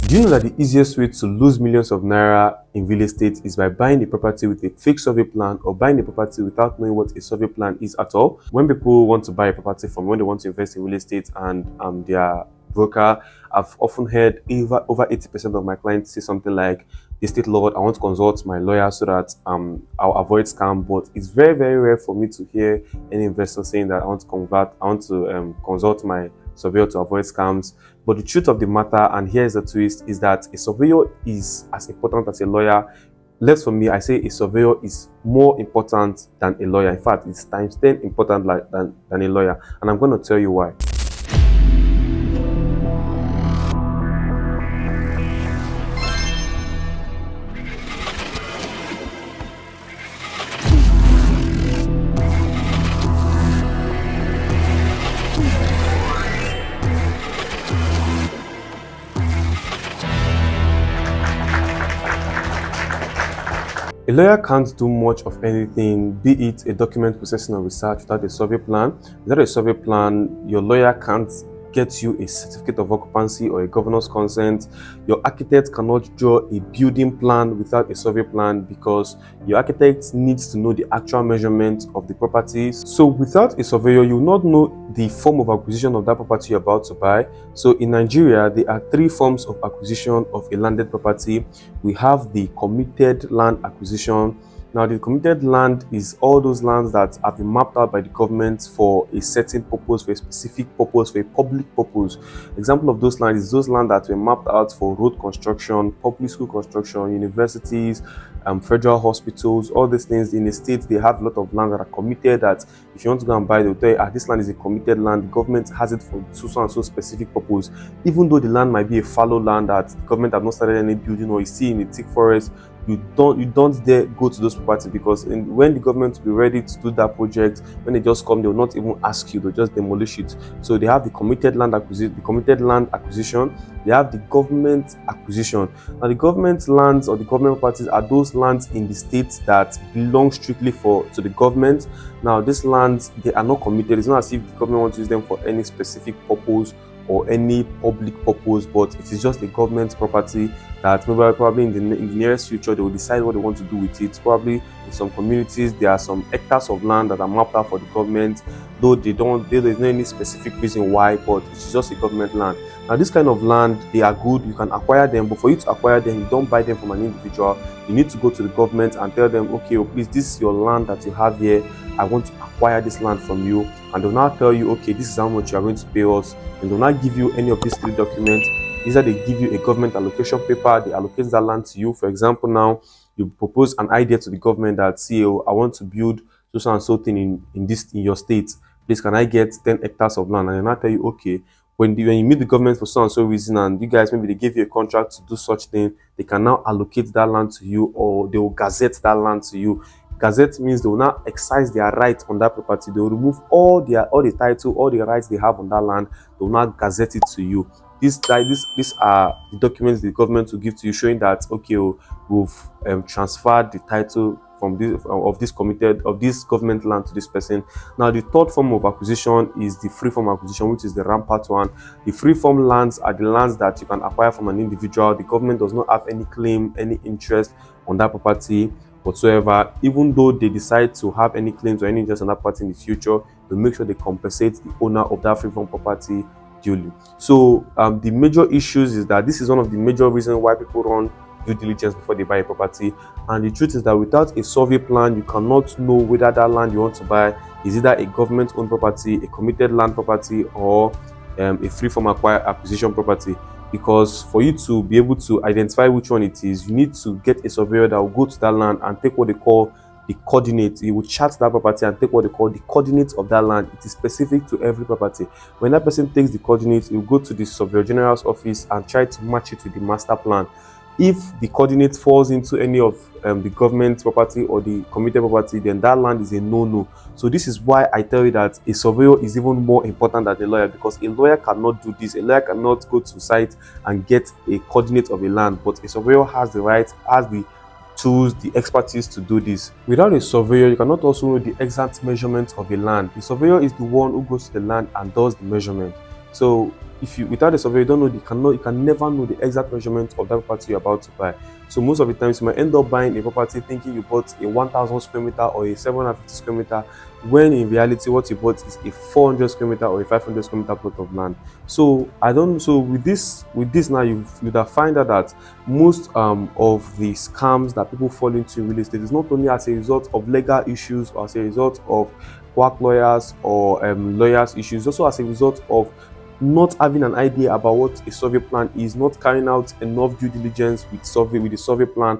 Do you know that the easiest way to lose millions of naira in real estate is by buying the property with a fake survey plan or buying the property without knowing what a survey plan is at all? When people want to buy a property from, when they want to invest in real estate and their broker, I've often heard over 80% of my clients say something like, destatelord, I want to consult my lawyer so that I'll avoid scam. But it's very, very rare for me to hear any investor saying that I want to consult my surveyor to avoid scams. But the truth of the matter, and here's the twist, is that a surveyor is as important as a lawyer. Less for me, I say a surveyor is more important than a lawyer. In fact, it's times 10 important than a lawyer, and I'm going to tell you why. A lawyer can't do much of anything, be it a document processing or research, without a survey plan. Without a survey plan, your lawyer can't get you a certificate of occupancy or a governor's consent. Your architect cannot draw a building plan without a survey plan because your architect needs to know the actual measurement of the properties. So without a surveyor, you will not know the form of acquisition of that property you're about to buy. So in Nigeria, there are three forms of acquisition of a landed property. We have the committed land acquisition. Now, the committed land is all those lands that have been mapped out by the government for a certain purpose, for a specific purpose, for a public purpose. Example of those lands is those lands that were mapped out for road construction, public school construction, universities, federal hospitals, all these things. In the states, they have a lot of land that are committed that if you want to go and buy, they'll tell you, this land is a committed land. The government has it for so and so specific purpose. Even though the land might be a fallow land that the government have not started any building or is still in a thick forest, you don't dare go to those properties because when the government will be ready to do that project, when they just come, they will not even ask you, they'll just demolish it. So they have the committed land acquisition, they have the government acquisition. Now the government lands or the government properties are those lands in the states that belong strictly to the government. Now these lands, they are not committed. It's not as if the government wants to use them for any specific purpose or any public purpose, but it is just a government property that probably in the nearest future they will decide what they want to do with it. Probably in some communities there are some hectares of land that are mapped out for the government, though there's no any specific reason why, but it's just a government land. Now this kind of land, they are good, you can acquire them, but for you to acquire them, you don't buy them from an individual. You need to go to the government and tell them, okay, please, this is your land that you have here, I want to acquire this land from you, and they'll now tell you, okay, this is how much you are going to pay us, and they'll not give you any of these three documents. Either they give you a government allocation paper, they allocate that land to you. For example, now you propose an idea to the government that, see, I want to build so and so thing in your state. Please, can I get 10 hectares of land? And then I tell you, okay, when you meet the government for so and so reason, and you guys maybe they give you a contract to do such thing, they can now allocate that land to you, or they will gazette that land to you. Gazette means they will now exercise their right on that property. They will remove all the title, all the rights they have on that land. They will now gazette it to you. These are the documents the government will give to you, showing that, okay, we've transferred the title from this government land to this person. Now the third form of acquisition is the free form acquisition, which is the rampart one. The free form lands are the lands that you can acquire from an individual. The government does not have any claim, any interest on that property whatsoever. Even though they decide to have any claims or any interest on that property in the future, they make sure they compensate the owner of that free form property duly. So the major issues is that this is one of the major reasons why people run due diligence before they buy a property. And the truth is that without a survey plan, you cannot know whether that land you want to buy is either a government-owned property, a committed land property, or a free-form acquisition property. Because for you to be able to identify which one it is, you need to get a surveyor that will go to that land and take what they call the coordinates. He will chart that property and take what they call the coordinates of that land. It is specific to every property. When that person takes the coordinates, he will go to the Surveyor General's office and try to match it with the master plan. If the coordinate falls into any of the government property or the committed property, then that land is a no-no. So this is why I tell you that a surveyor is even more important than a lawyer, because a lawyer cannot do this. A lawyer cannot go to site and get a coordinate of a land, but a surveyor has the right, has the tools, the expertise to do this. Without a surveyor, you cannot also know the exact measurement of a land. The surveyor is the one who goes to the land and does the measurement. So if you without a survey, you don't know, you can never know the exact measurement of that property you're about to buy. So most of the times you might end up buying a property thinking you bought a 1,000 square meter or a 750 square meter, when in reality what you bought is a 400 square meter or a 500 square meter plot of land. So I don't. So with this now, you'd have find out that most of the scams that people fall into in real estate is not only as a result of legal issues or as a result of quack lawyers or lawyers issues, also as a result of not having an idea about what a survey plan is, not carrying out enough due diligence with the survey plan,